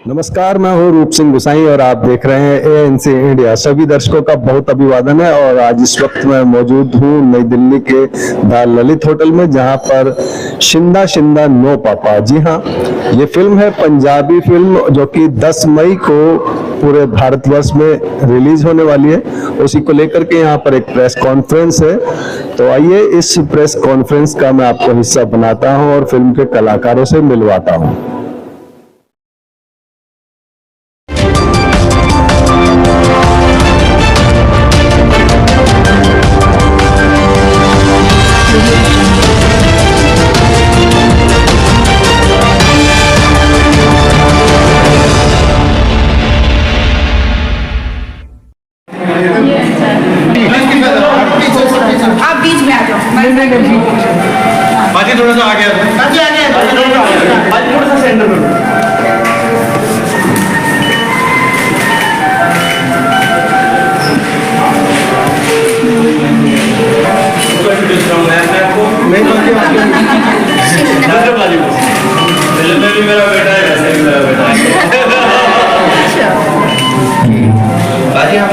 नमस्कार, मैं हूँ रूप सिंह गुसाई और आप देख रहे हैं ANC इंडिया। सभी दर्शकों का बहुत अभिवादन है और आज इस वक्त मैं मौजूद हूँ नई दिल्ली के द ललित होटल में, जहाँ पर शिंदा शिंदा नो पापा। जी हाँ, ये फिल्म है पंजाबी फिल्म जो कि 10 मई को पूरे भारतवर्ष में रिलीज होने वाली है। उसी को लेकर के यहाँ पर एक प्रेस कॉन्फ्रेंस है, तो आइए इस प्रेस कॉन्फ्रेंस का मैं आपको हिस्सा बनाता हूँ और फिल्म के कलाकारों से मिलवाता हूँ। आप बीच में आ जाओ। बाजी थोड़ा सा आगे बाजी थोड़ा सा सेंटर में। मेरा बेटा है, वैसे भी मेरा बेटा है। बाजी आप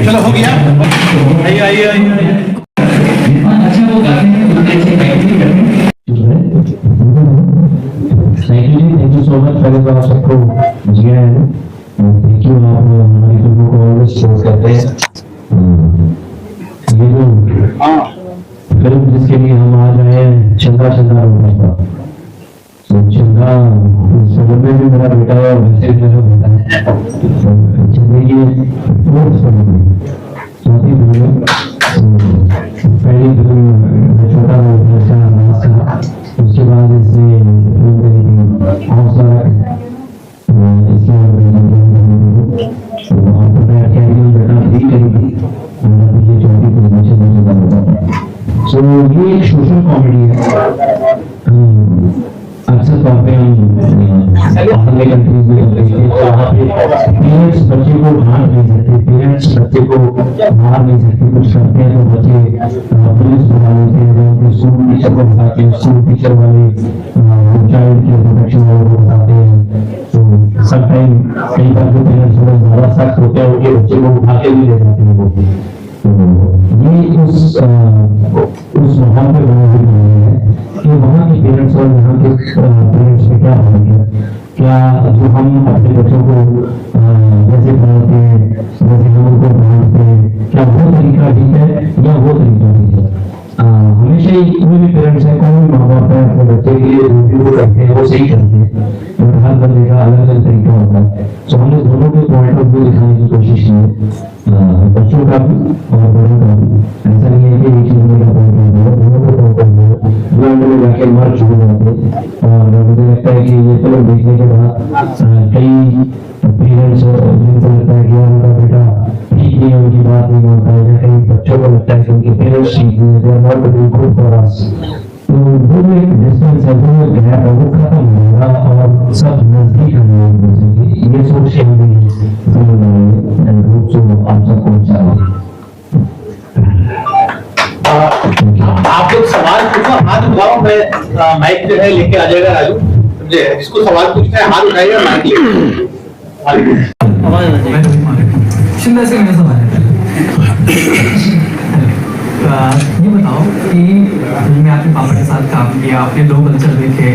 चलो हो गया। आइए आइए आइए। थैंक यू सो मच पहले तो आप सबको जिया है। थैंक यू, आप हमारी फिल्मों को ऑलवेज सपोर्ट करते हैं। ये जो फिल्म जिसके लिए हम आज आए हैं, चंदा चंदा रोका था। चंदा फिल्म में भी मेरा बेटा है और वैसे भी मेरा बेटा है। चंदे की फोर्थ फिल्म, चौथी फिल्म, पहली फिल्म में छोटा था, उसके बाद इसने फिल्म करी थी हौसला सो ये एक सोशल कॉमेडी है। अक्सर तौर पे हम अगले कंट्रीज में वहाँ पे पेरेंट्स बच्चे को मार नहीं सकते, पेरेंट्स बच्चे को मार नहीं सकते। कुछ करते हैं तो बच्चे पुलिस बुला लेते हैं, स्कूल टीचर को बताते हैं, स्कूल टीचर वाले चाइल्ड के प्रोटेक्शन वालों को बताते हैं। तो सब टाइम कई बार जो पेरेंट्स थोड़ा ज्यादा सख्त होते हैं, उनके बच्चे को उठा के भी ले जाते हैं वो। ये उस माहौल पे बना हुई है कि वहाँ के पेरेंट्स और यहाँ के पेरेंट्स में क्या हो गया, क्या जो हम अपने बच्चों को जैसे पढ़ाते हैं, जैसे हम उनको पढ़ाते हैं, क्या वो तरीका ठीक है या वो तरीका ठीक है। हमेशा ही कोई भी पेरेंट्स है, कोई भी माँ बाप है, अपने बच्चे के लिए जो करते हैं वो सही करते हैं, और हर बंदे का अलग अलग तरीका होता है। तो हमने दोनों के पॉइंट ऑफ व्यू दिखाने की कोशिश की है, बच्चों का भी और बड़ों का भी। ऐसा नहीं है कि एक चीज मेरा पॉइंट ऑफ व्यू है, दोनों का पॉइंट ऑफ व्यू है, जो में जाके मर्ज हो जाते। और मुझे लगता है कि ये फिल्म देखने के बाद कई पेरेंट्स जिनको लगता है कि उनका बेटा ठीक नहीं है, उनकी बात नहीं होता है, या कई बच्चों को लगता है कि उनके पेरेंट्स ठीक नहीं है, they are not doing good for us. तो वो जो एक डिस्टेंस है, वो गैप है, वो खत्म होगा और सब नजदीक आने लगेंगे। ये सोच के हमें फिल्म बनाई है। रूप से आप सबको अच्छा लगे। आप लोग सवाल पूछो, हाथ उठाओ, मैं माइक जो है लेके आ जाएगा राजू। समझे, जिसको सवाल पूछना है हाथ उठाइएगा, माइक लेके। शिंदा से मेरा सवाल है, ये बताओ कि मैं आपके पापा के साथ काम किया, आपने 2 कल्चर देखे,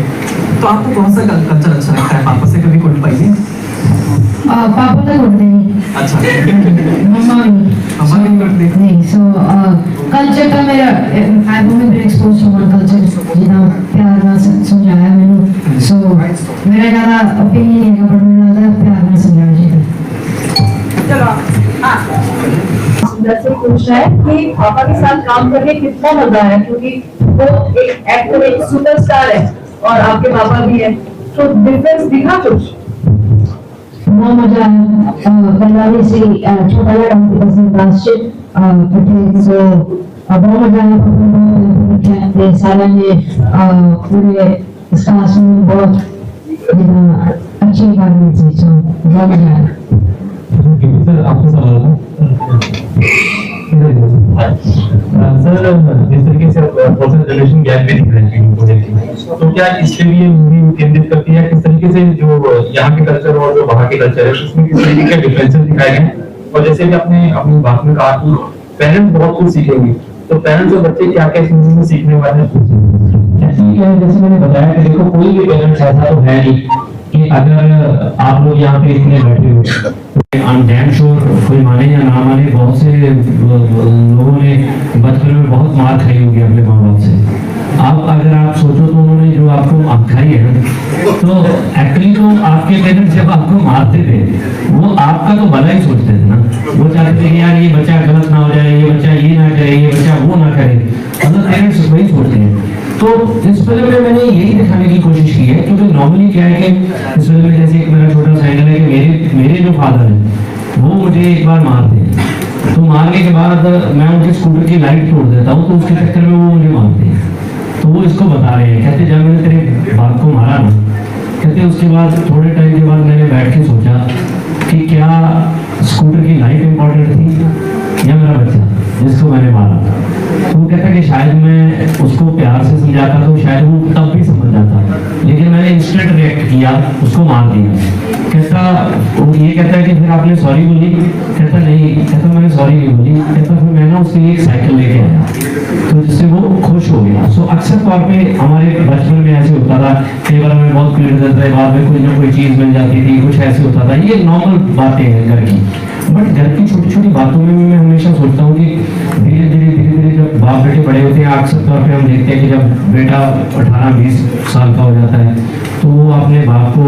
तो आपको कौन सा कल्चर अच्छा लगता है? पापा से कभी कुट पाई है? पापा तो कुटते नहीं। अच्छा, मम्मा नहीं कुटती नहीं। सो कल्चर का मेरा I want to be expose to one culture, जितना प्यार ना समझाया मैंने। सो मेरा ज़्यादा ओपिनियन है, बट मेरा ज़्यादा प्यार ना समझाया चाहिए। से पूछ रहा है कि पापा के साथ काम करके कितना मजा है, क्योंकि वो एक एक्टर, एक सुपरस्टार है और आपके पापा भी है, तो डिफरेंस दिखा कुछ? बहुत मजा आया। पंजाबी से छोटा लगा पसंद लास्ट सो बहुत मजा आया। सारा ने पूरे स्टाफ में बहुत अच्छी बात थी, सो बहुत मजा आया। सर आपको सवाल था सर, जिस तरीके से पर्सनल जनरेशन गैप भी दिख रहे हैं प्रोजेक्ट में, तो क्या इसके लिए मूवी केंद्रित करती है किस तरीके से जो यहाँ के कल्चर और जो वहाँ के कल्चर है उसमें किस तरीके के डिफरेंसेस दिखाए गए हैं? और जैसे भी आपने अपनी बात में कहा कि पेरेंट्स बहुत कुछ सीखेंगे, तो पेरेंट्स और बच्चे क्या क्या इस मूवी में सीखने वाले हैं? जैसे मैंने बताया कि देखो कोई भी पेरेंट्स ऐसा तो है नहीं कि अगर आप लोग यहाँ पे इतने बैठे हुए, आई एम डैम श्योर कोई माने या ना माने, बहुत से लोगों ने बचपन में बहुत मार खाई होगी अपने माँ बाप से। आप अगर आप सोचो तो उन्होंने जो आपको मार खाई है, तो एक्चुअली तो आपके पेरेंट्स जब आपको मारते थे वो आपका तो भला ही सोचते थे ना, वो चाहते थे कि यार ये बच्चा गलत ना हो जाए, ये बच्चा ये ना करे, ये बच्चा वो ना करे, मतलब पेरेंट्स वही सोचते हैं। तो इस फिल्म में मैंने यही दिखाने की कोशिश की है, क्योंकि नॉर्मली क्या है कि इस फिल्म में जैसे एक मेरा छोटा सा एंगल है कि मेरे जो फादर हैं वो मुझे एक बार मारते हैं, तो मारने के बाद मैं उनके स्कूटर की लाइट तोड़ देता हूँ, तो उसके चक्कर में वो मुझे मारते हैं। तो वो इसको बता रहे हैं, कहते जब मैंने तेरे बाप को मारा ना, कहते उसके बाद थोड़े टाइम के बाद मैंने बैठ के सोचा कि क्या स्कूटर की लाइट इम्पोर्टेंट थी या मेरा बच्चा जिसको मैंने मारा। तो वो कहता कि शायद मैं उसको प्यार से समझाता तो शायद वो तब भी समझ जाता, लेकिन मैंने इंस्टेंट रिएक्ट किया, उसको मार दिया। कहता वो ये कहता है कि फिर आपने सॉरी बोली? कहता नहीं, कहता मैंने सॉरी नहीं बोली। कहता फिर मैं ना उसके लिए एक साइकिल लेके आया, तो जिससे वो खुश हो गया। सो अक्सर तौर पे हमारे बचपन में ऐसे होता था, कई बार हमें बहुत पीड़ देता है, बाद में कोई ना कोई चीज़ मिल जाती थी, कुछ ऐसे होता था। ये नॉर्मल बातें हैं घर की, बट घर की छोटी छोटी बातों में मैं हमेशा सोचता हूँ कि धीरे धीरे जब बाप बेटे बड़े होते हैं, अक्सर तौर पे हम देखते हैं कि जब बेटा 18-20 साल का हो जाता है तो वो अपने बाप को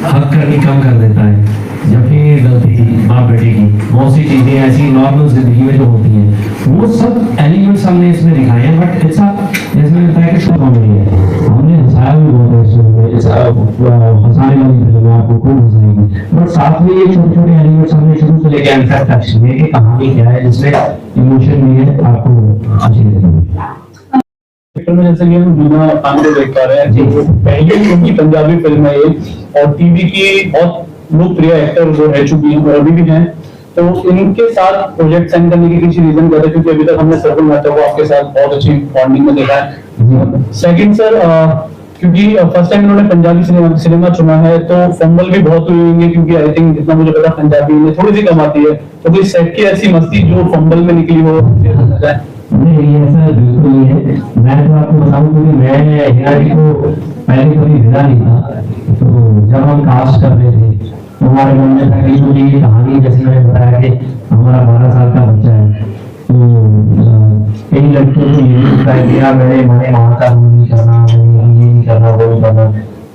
हक करनी कम कर देता है। जब भी गलती बाप बेटे की बहुत सी चीज़ें ऐसी नॉर्मल जिंदगी में जो होती हैं, वो सब एलिमेंट्स हमने इसमें दिखाए हैं। बट ऐसा जैसे मैंने बताया कि शो कॉमेडी है, हमने हंसाया भी बहुत है इसमें, हंसाने वाली फिल्म है, आपको खूब हंसाएगी। बट साथ में ये छोटे छोटे एलिमेंट्स हमने शुरू से लेकर अंत तक टच किए कि कहानी क्या है, जिसमें इमोशन भी है, आपको अच्छी लगेगी। में जैसे कि हम दूना खान को देख पा रहे हैं, जो पहली उनकी पंजाबी फिल्म है ये, और टीवी की बहुत लोकप्रिय एक्टर जो रह चुकी हैं और अभी भी हैं, तो इनके साथ प्रोजेक्ट साइन करने की किसी रीजन कर रहे, क्योंकि अभी तक हमने सर्कुल मैटर को आपके साथ बहुत अच्छी बॉन्डिंग में देखा है। सेकंड सर, क्योंकि फर्स्ट टाइम इन्होंने पंजाबी सिनेमा चुना है, तो फंबल भी बहुत हुए होंगे, क्योंकि आई थिंक जितना मुझे पता पंजाबी में थोड़ी सी कम आती है, तो कोई सेट की ऐसी मस्ती जो फंबल में निकली हो? नहीं, ऐसा बिल्कुल नहीं है। मैं तो आपको बताऊं कि मैं हिना जी को पहले कभी मिला नहीं था, तो जब हम कास्ट कर रहे थे तो हमारे मन में था कि जो ये कहानी, जैसे मैंने बताया कि हमारा 12 साल का बच्चा है, तो कई लड़कियों को ये ट्राई किया, मैंने वहाँ का वो नहीं करना, मैंने ये नहीं करना, वो नहीं करना,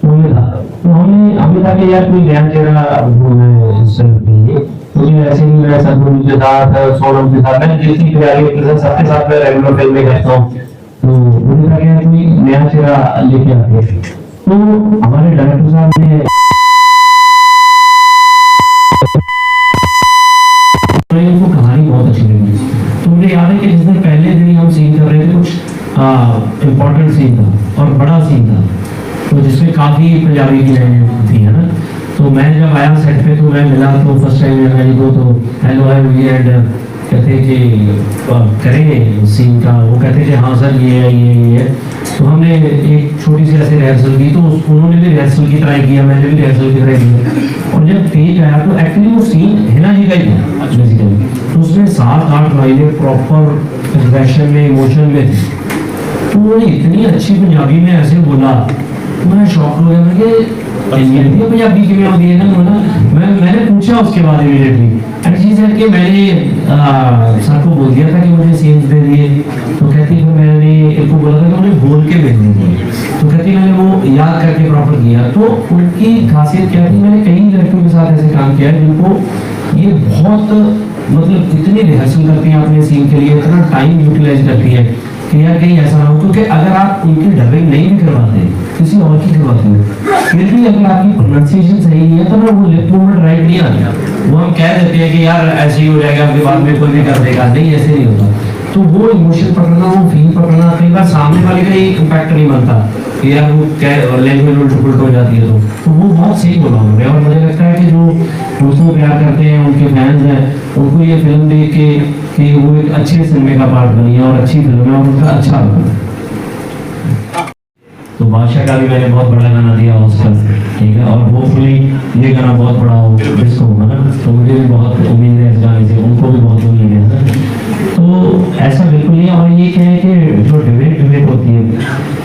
तो ये था। तो हमें था कि यार कोई नया चेहरा इस फिल्म के लिए, मुझे ऐसे ही मैं सदगुरु के साथ, सोनम के साथ, मैं जितनी तैयारी सबके साथ मैं रेगुलर फिल्में करता हूँ, तो मुझे लगा यार कोई नया चेहरा लेके आते हैं। तो हमारे डायरेक्टर साहब ने उनको कहानी बहुत अच्छी लगी। तो मुझे याद है कि जिस दिन पहले दिन हम सीन कर रहे थे, कुछ इम्पोर्टेंट सीन था और बड़ा सीन था, तो जिसमें काफी पंजाबी की लाइनें थी, है ना। तो मैं जब आया सेट पे तो मैं मिला, तो फर्स्ट टाइम मेरे को तो हेलो एंड कहते कि करेंगे सीन का, वो कहते कि हाँ सर ये है। तो हमने एक छोटी सी ऐसे रिहर्सल की, तो उन्होंने भी रिहर्सल की ट्राई किया, मैंने भी रिहर्सल की ट्राई किया, और जब पेज आया तो एक्चुअली वो सीन हिना जी का ही था बेसिकली। तो उसमें 7-8 लाइनें प्रॉपर एक्सप्रेशन में, इमोशन में थी। तो उन्होंने इतनी अच्छी पंजाबी में ऐसे बोला, मैं शॉक हो गया। मैं पंजाबी की होती है ना, मैंने पूछा उसके बाद इमीडिएटली, जी सर कि मैंने सर को बोल दिया था कि मुझे सीन्स दे दिए, तो कहती है मैंने इनको बोला था कि उन्हें बोल के भेज दीजिए, तो कहती मैंने वो याद करके प्रॉपर किया। तो उनकी खासियत क्या थी, मैंने कई लड़कियों के साथ ऐसे काम किया है जिनको ये बहुत मतलब इतनी रिहर्सल करती हैं अपने सीन के लिए, इतना टाइम यूटिलाइज करती है कि यार कहीं ऐसा ना हो, क्योंकि अगर आप उनकी डबिंग नहीं भी करवाते, किसी और की करवाते हो, फिर भी अगर आपकी प्रोनाउंसिएशन सही नहीं है तो ना वो लिप मूवमेंट राइट नहीं आता। वो हम कह देते हैं कि यार ऐसे ही हो जाएगा, आपके बाद में कोई भी कर देगा, नहीं ऐसे नहीं होता। तो वो इमोशन पकड़ना, वो फील पकड़ना, कई बार सामने वाले का ही इम्पैक्ट नहीं बनता कि यार वो क्या लैंग्वेज उल्ट हो जाती है। तो वो बहुत सही बोला उन्होंने, और मुझे लगता है कि जो उसको प्यार करते हैं, उनके फैंस हैं, उनको ये फिल्म देख के कि वो एक अच्छे सिनेमे का पार्ट बनी है और अच्छी फिल्म है और उनका अच्छा लगा। तो बादशाह का भी मैंने बहुत बड़ा गाना दिया ऑस्कर, ठीक है, और होपफुली ये गाना बहुत बड़ा हो जिसको होगा ना, तो मुझे भी बहुत उम्मीद है इस गाने से, उनको भी बहुत उम्मीद है सर। तो ऐसा बिल्कुल नहीं है। और ये क्या है कि जो डिबेट होती है,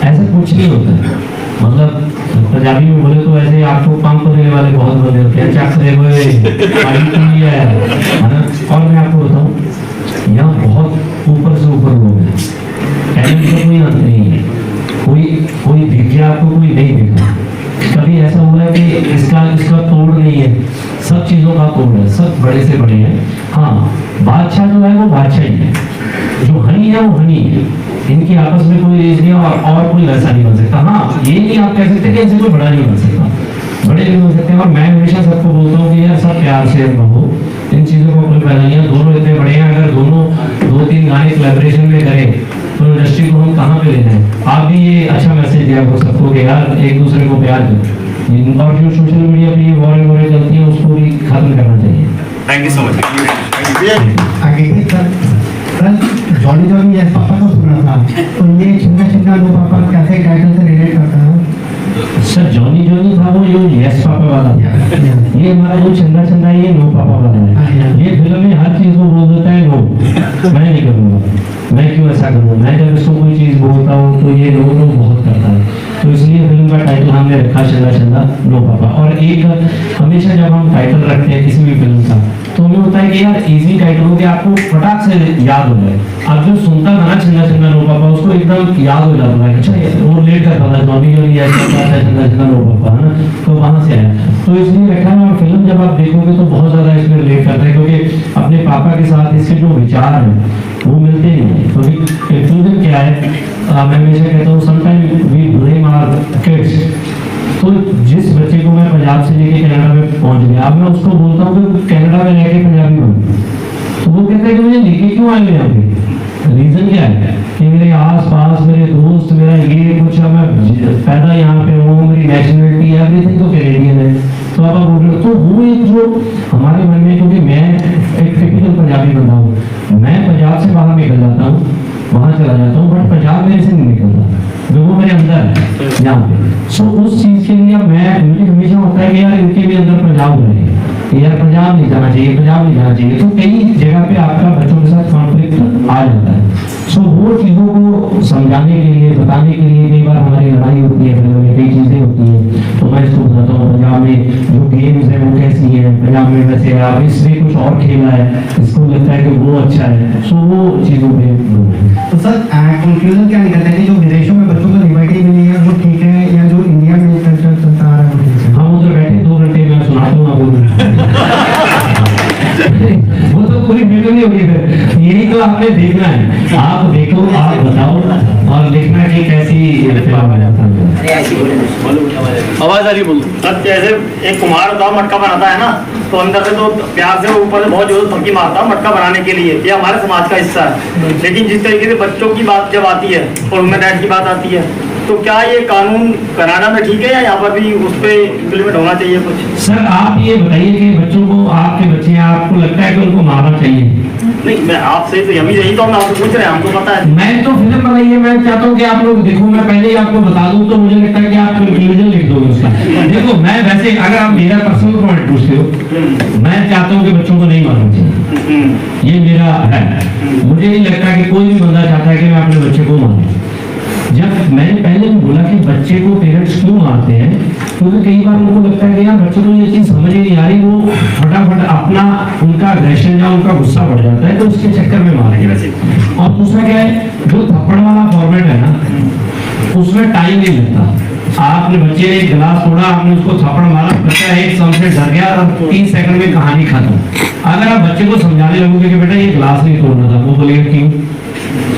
ऐसा कुछ नहीं होता है। मतलब पंजाबी में बोले तो ऐसे आपको पंप देने वाले बहुत बंदे होते हैं, चक दे हुए है ना। और मैं आपको बताऊँ, यहाँ बहुत ऊपर से ऊपर लोग हैं, टैलेंट का कोई अंत नहीं है, कोई दिख गया आपको, कोई नहीं दिखा। कभी ऐसा हुआ है कि इसका तोड़ नहीं है, सब चीजों का तोड़ है, सब बड़े से बड़े हैं। हाँ, बादशाह जो है वो बादशाह ही है, जो हनी है वो हनी है, इनकी आपस में कोई रेस नहीं है और कोई वैसा नहीं बन सकता। हाँ, ये नहीं आप कह सकते कि इनसे कोई बड़ा नहीं बन सकता, बड़े नहीं बन सकते। और मैं हमेशा सबको बोलता हूँ कि यार सब प्यार से रहो, इन चीज़ों को कोई फायदा नहीं है। दोनों इतने बड़े हैं, अगर दोनों 2-3 गाने कोलैबोरेशन में करें तो इंडस्ट्री को हम कहाँ पे लेना है। आप भी ये अच्छा मैसेज दिया हो सबको कि यार एक दूसरे को प्यार करें, और जो सोशल मीडिया पे ये वॉरें चलती है उसको भी खत्म करना चाहिए। Thank you so much. आगे sir Johnny Johnny yes papa को सुना था, तो ये चिंता चिंता नो पापा कैसे टाइटल से रिलेट करता है? सर जॉनी जॉनी था वो जो यस पापा वाला था, ये हमारा जो चंदा चंदा ये नो पापा वाला है। ये फिल्म में हर चीज को बोल देता है नो, मैं नहीं करूँगा, मैं क्यों ऐसा करूँगा। मैं जब इसको कोई चीज बोलता हूँ तो ये नो बहुत करता है, तो इसलिए फिल्म का टाइटल हमने रखा चंदा चंदा नो पापा। और एक हमेशा जब हम टाइटल रखते हैं किसी भी फिल्म का, तो हमें होता है कि यार इजी टाइटल हो कि आपको फटाक से याद हो जाए। अब जो सुनता था ना चंदा चंदा नो पापा, उसको एकदम याद हो जाता है, अच्छा वो लेट करता था जॉनी जॉनी ऐसा चंदा चंदा नो पापा, है ना, तो वहाँ से आया। तो इसलिए रखा है। और फिल्म जब आप देखोगे तो बहुत ज्यादा इसमें रिलेट करता है, क्योंकि अपने पापा के साथ इसके जो विचार हैं वो मिलते नहीं है। तो कंक्लूजन क्या है, मैं हमेशा कहता हूँ sometime we blame our kids. तो जिस बच्चे को मैं पंजाब से लेके कनाडा में पहुंच गया, अब मैं उसको बोलता हूँ कि कनाडा में रहकर पंजाबी बन, तो वो कहता है कि मुझे लेके क्यों आए हो यहाँ पे, रीजन क्या है कि मेरे आस पास मेरे दोस्त, मेरा ये कुछ, मैं पैदा यहाँ पे हूँ, मेरी नेशनलिटी एवरीथिंग तो कैनेडियन है। तो आप बोल रहे हो, तो वो एक जो हमारे मन में, क्योंकि मैं एक टिपिकल पंजाबी बंदा हूँ, मैं पंजाब से बाहर निकल जाता हूँ, वहाँ चला जाता हूँ, बट पंजाब मेरे से नहीं निकलता, जो वो मेरे अंदर है यहाँ पे। सो उस चीज़ के लिए मुझे हमेशा होता है कि यार इनके भी अंदर पंजाब रहे, यार पंजाब नहीं जाना चाहिए, पंजाब नहीं जाना चाहिए। तो कई जगह पे आपका बच्चों के साथ कॉन्फ्लिक्ट आ जाता है। सो वो चीज़ों को समझाने के लिए, बताने के लिए कई बार हमारी लड़ाई होती है, कई चीज़ें होती हैं। तो मैं इसको बताता हूँ पंजाब में जो गेम्स है वो कैसी है, पंजाब में वैसे आप इसने कुछ और खेला है, इसको लगता है कि वो अच्छा है। सो वो चीज़ों पे। तो सर कंक्लूजन क्या निकलता है कि जो विदेशों में बच्चों को लिबर्टी मिली है वो ठीक है, या जो इंडिया में कल्चर चलता आ रहा है वो ठीक है? हम उधर बैठे 2 घंटे में सुनाता हूँ आपको। वो तो पूरी वीडियो नहीं होगी, फिर यही तो आपने देखना है। आप देखो, आप बताओ और देखना कि कैसी फिल्म है। आवाज आ रही बोल। सर जैसे एक कुम्हार होता है, मटका बनाता है ना, तो अंदर से तो प्यार से ऊपर से बहुत जोर थपकी मारता है मटका बनाने के लिए, ये हमारे समाज का हिस्सा है। लेकिन जिस तरीके से बच्चों की बात जब आती है और उनमें डैड की बात आती है, तो क्या ये कानून कनाडा में ठीक है या यहाँ पर भी उस पर इम्प्लीमेंट होना चाहिए कुछ? सर आप ये बताइए कि बच्चों को, आपके बच्चे हैं, आपको लगता है कि उनको मारना चाहिए? नहीं, मैं आपसे तो हम यही तो हम आपसे पूछ रहे हैं, हमको पता है। मैं तो फिल्म बनाई है, मैं चाहता हूँ कि आप लोग देखो। मैं पहले ही आपको बता दूं तो मुझे लगता है कि आप कंक्लूजन लिख दोगे उसका। देखो मैं वैसे, अगर आप मेरा पर्सनल पॉइंट पूछते हो, मैं चाहता हूँ कि बच्चों को नहीं मारना चाहिए, ये मेरा है। मुझे नहीं लगता कि कोई भी बंदा चाहता है कि मैं अपने बच्चे को मारूं। जब मैंने पहले भी बोला कि बच्चे को पेरेंट्स क्यों मारते हैं, क्योंकि कई बार उनको लगता है कि यार बच्चों को ये चीज़ समझ ही नहीं आ रही, वो फटाफट अपना उनका एग्रेशन या उनका गुस्सा बढ़ जाता है, तो उसके चक्कर में मारेंगे। और दूसरा क्या है, जो थप्पड़ वाला फॉर्मेट है ना, उसमें टाइम नहीं लगता। आपने बच्चे ने एक गिलास तोड़ा, आपने उसको थप्पड़ मारा, बच्चा एक सम से डर गया और 3 सेकंड में कहानी खत्म। अगर आप बच्चे को समझाने लगोगे कि बेटा ये गिलास नहीं तोड़ना था, वो बोलेगा क्यों,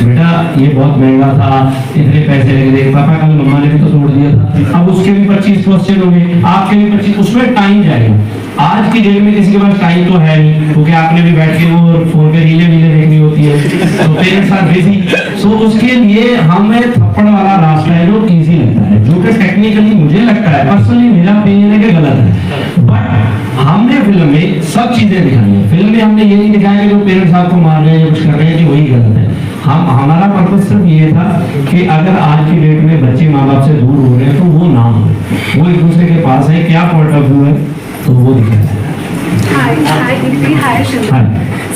बेटा ये बहुत महंगा था, इतने पैसे लगे थे, पापा कल मम्मा ने भी तो तोड़ दिया था, अब उसके भी 25 क्वेश्चन होंगे, आपके भी 25, उसमें टाइम जाएगा। आज की डेट में किसी के पास टाइम तो है नहीं, क्योंकि आपने भी बैठ के वो फोन पे रीलें देखनी होती है, तो पेरेंट्स आर बिजी, सो उसके लिए हमें थप्पड़ वाला रास्ता है जो इजी लगता है, जो कि टेक्निकली मुझे लगता है, पर्सनली मेरा ओपिनियन है कि गलत है। बट हमने फिल्म में सब चीजें दिखाई है, फिल्म में हमने ये नहीं दिखाया कि जो पेरेंट्स आपको मार रहे हैं या कुछ कर रहे हैं कि वही गलत है। हमारा पर्पस सिर्फ ये था कि अगर आज की डेट में बच्चे माँ बाप से दूर हो रहे हैं तो वो ना हो, वो एक दूसरे के पास है, क्या पॉइंट ऑफ व्यू है तो वो दिखाया। Hi, Deepti. Hi, Shilpa.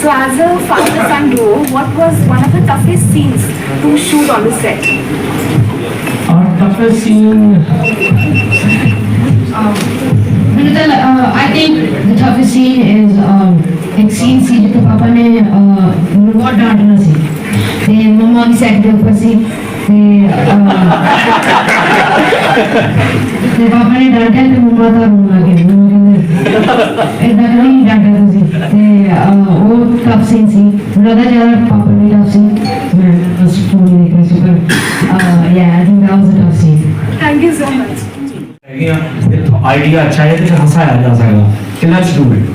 So, as a father-son duo, what was one of the toughest scenes to shoot on the set? Our toughest scene. I think the toughest scene is एक scene सी जो पापा ने बहुत डांटना सी, ते मम्मा भी set के ऊपर सी, ते पापा ने डांटा ते मम्मा था रोना के इतना नहीं डांटा था सी, ते वो टफ सीन सी, ज़्यादा पापा ने टफ सीन मैं बस पूरी देख रही थी, पर yeah I think that was a tough scene. Thank you so much. Idea अच्छा है तो हंसाया जा सकता कि लेट्स डू इट,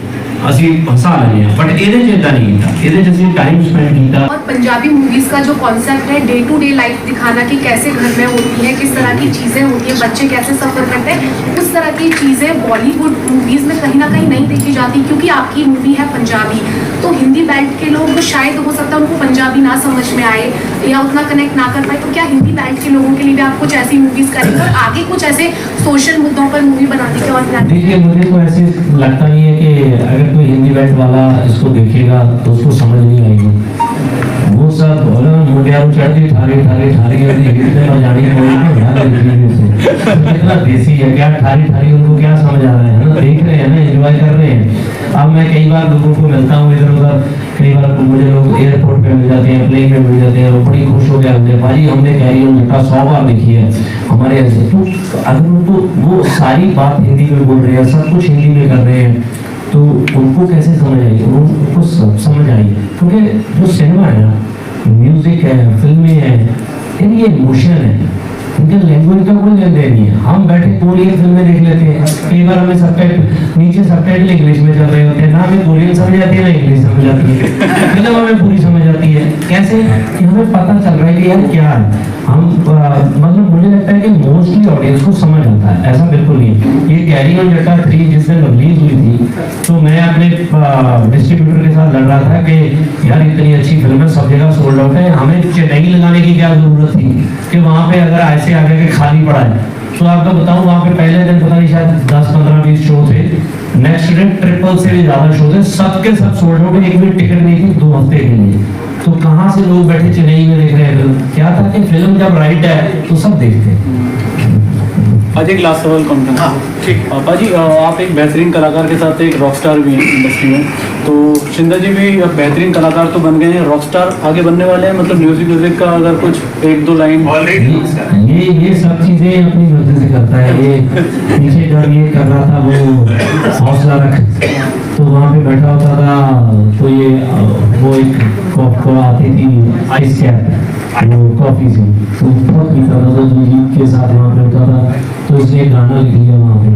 ਅਸੀਂ ਹਸਾ ਲੈਂਦੇ ਆ, ਬਟ ਇਹਦੇ ਚ ਇਦਾਂ नहीं था, ਇਹਦੇ ਚ ਅਸੀਂ टाइम स्पेंड किया। और पंजाबी मूवीज का जो कॉन्सेप्ट है डे टू डे लाइफ दिखाना कि कैसे घर में होती है, किस तरह की चीज़ें होती है, बच्चे कैसे सफ़र करते हैं, उस तरह की चीज़ें बॉलीवुड मूवीज़ में कहीं ना कहीं नहीं देखी जाती, क्योंकि आपकी मूवी है पंजाबी, तो हिंदी बेल्ट के लोग शायद हो सकता है उनको पंजाबी ना समझ में आए या उतना कनेक्ट ना कर पाए, तो क्या हिंदी बेल्ट के लोगों के लिए भी आप कुछ ऐसी मूवीज़ करेंगे और आगे कुछ ऐसे सोशल मुद्दों पर मूवी बनाने के बाद? देखिए मुझे तो ऐसे लगता नहीं है कि अगर कोई हिंदी बेल्ट वाला इसको देखेगा तो उसको समझ नहीं आएगी, वो सब मुंडिया चढ़ती ठारे ठारे ठारे जानी कितना देसी है, क्या ठारी ठारी उनको क्या समझ आ रहा है ना, देख रहे हैं ना, एंजॉय कर रहे हैं। अब मैं कई बार लोगों को मिलता हूँ इधर उधर, कई बार मुझे लोग एयरपोर्ट पे मिल जाते हैं, प्लेन में मिल जाते हैं, वो बड़ी खुश हो गया होते हैं, भाई हमने कैरी ऑन जटा 100 बार देखी है हमारे ऐसे, तो अगर उनको वो सारी बात हिंदी में बोल रहे हैं, सब कुछ हिंदी में कर रहे हैं, तो उनको कैसे समझ आएगी, उनको समझ आएगी, क्योंकि जो सिनेमा है ना, म्यूजिक है, फिल्में हैं, ये इमोशन है, इनका लैंग्वेज का कोई लेन देन नहीं है। हम बैठे कोरियन फिल्में देख लेते हैं, कई बार हमें सबटाइटल नीचे सबटाइटल इंग्लिश में चल रहे होते हैं, ना हमें कोरियन समझ आती है ना इंग्लिश समझ आती है, फिल्म हमें पूरी समझ आती है, कैसे कि हमें पता चल रहा है कि यार क्या है, हम मतलब मुझे लगता है कि मोस्टली ऑडियंस को समझ आता है, ऐसा बिल्कुल नहीं। ये कैरी ऑन जटा 3 जिस दिन रिलीज हुई थी, तो मैं अपने डिस्ट्रीब्यूटर के साथ लड़ रहा था कि यार इतनी अच्छी फिल्म है, सब जगह सोल्ड आउट है, हमें चेन्नई लगाने की क्या जरूरत थी कि वहाँ पे अगर ऐसे आगे के खाली पड़ा है। तो आपको बताऊं वहाँ पे पहले दिन पता नहीं शायद 10-15-20 शो थे, नेक्स्ट डे ट्रिपल से भी ज्यादा शो थे, सबके सब सोल्ड आउट, एक भी टिकट नहीं थी 2 हफ्ते के लिए। तो कहाँ से लोग बैठे चेन्नई में देख रहे हैं फिल्म, क्या था कि फिल्म जब राइट है तो सब देखते हैं। आज एक लास्ट सवाल कौन करना? ठीक पाजी, आप एक बेहतरीन कलाकार के साथ एक रॉक स्टार भी हैं इंडस्ट्री में, तो शिंदा जी भी अब बेहतरीन कलाकार तो बन गए हैं, रॉक स्टार आगे बनने वाले हैं, मतलब म्यूजिक का अगर कुछ 1-2 लाइन। ये सब चीजें अपनी मर्जी से करता है, ये पीछे जब ये कर रहा था वो हौसला रख, तो वहाँ पे बैठा होता था, तो ये वो एक कॉफ आती थी आइस कैप, वो कॉफी से, तो बहुत पीता था, तो जीत के साथ वहाँ पे होता था, तो इसने एक गाना लिख लिया वहाँ पे,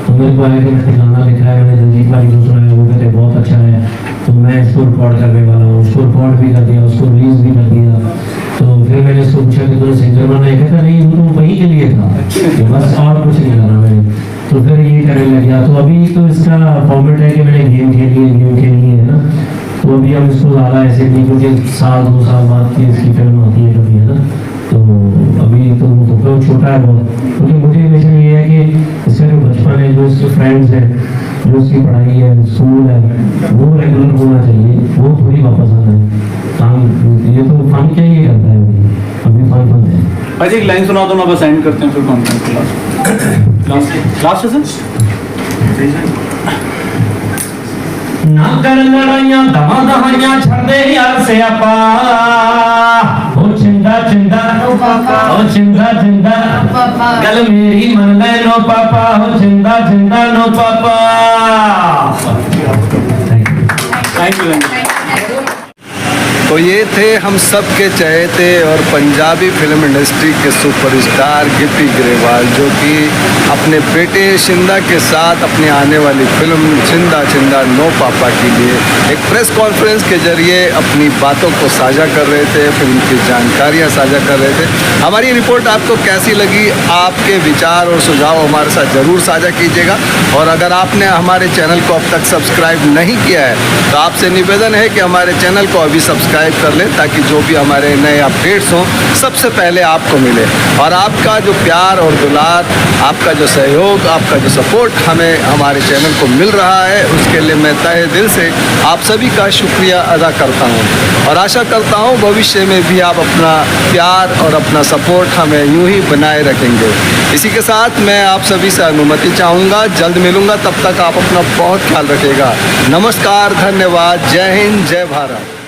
तो मेरे को आया कि मैंने गाना लिखा है, मैंने दिलजीत भाई को सुना है, वो कहते बहुत अच्छा है, तो मैं इसको रिकॉर्ड करने वाला हूँ, उसको रिकॉर्ड भी कर दिया, उसको रिलीज भी कर दिया। तो फिर मैंने उसको पूछा कि तुमने सिंगर बना है, कहता नहीं वो तो वही के लिए था, बस और कुछ नहीं करना मैंने, तो फिर ये करने लग गया। तो अभी तो इसका फॉर्मेट है कि मैंने गेम खेली है ना, तो अभी हम इसको ज़्यादा ऐसे नहीं, क्योंकि 1-2 साल बाद की इसकी फिल्म आती है कभी, है ना, तो अभी तो वो छोटा है बहुत, क्योंकि मुझे हमेशा ये है कि इसका जो बचपन है, जो इसके फ्रेंड्स हैं, जो इसकी पढ़ाई है, स्कूल है, वो रेगुलर होना चाहिए, वो थोड़ी वापस आना है काम, ये तो फन क्या ही करता है अभी फन है। आज एक लाइन सुना दो ना, बस एंड करते हैं फिर कॉन्फ्रेंस लास्ट है ना कर लड़ाइयां दमा दहाइयां छड़ दे यार से आपा, ओ चिंदा चिंदा ओ चिंदा चिंदा गल मेरी मन ले नो पापा, ओ चिंदा चिंदा नो पापा। Thank you. तो ये थे हम सब के चहेते और पंजाबी फिल्म इंडस्ट्री के सुपरस्टार गिप्पी ग्रेवाल, जो कि अपने बेटे शिंदा के साथ अपनी आने वाली फिल्म छिंदा छिंदा नो पापा के लिए एक प्रेस कॉन्फ्रेंस के जरिए अपनी बातों को साझा कर रहे थे, फिल्म की जानकारियां साझा कर रहे थे। हमारी रिपोर्ट आपको कैसी लगी? आपके विचार और सुझाव हमारे साथ ज़रूर साझा कीजिएगा। और अगर आपने हमारे चैनल को अब तक सब्सक्राइब नहीं किया है तो आपसे निवेदन है कि हमारे चैनल को अभी सब्सक्राइब कर लें, ताकि जो भी हमारे नए अपडेट्स हों सबसे पहले आपको मिले। और आपका जो प्यार और दुलार, आपका जो सहयोग, आपका जो सपोर्ट हमें हमारे चैनल को मिल रहा है, उसके लिए मैं तहे दिल से आप सभी का शुक्रिया अदा करता हूं। और आशा करता हूं भविष्य में भी आप अपना प्यार और अपना सपोर्ट हमें यूं ही बनाए रखेंगे। इसी के साथ मैं आप सभी से अनुमति चाहूँगा, जल्द मिलूँगा, तब तक आप अपना बहुत ख्याल रखिएगा। नमस्कार, धन्यवाद, जय हिंद, जय भारत।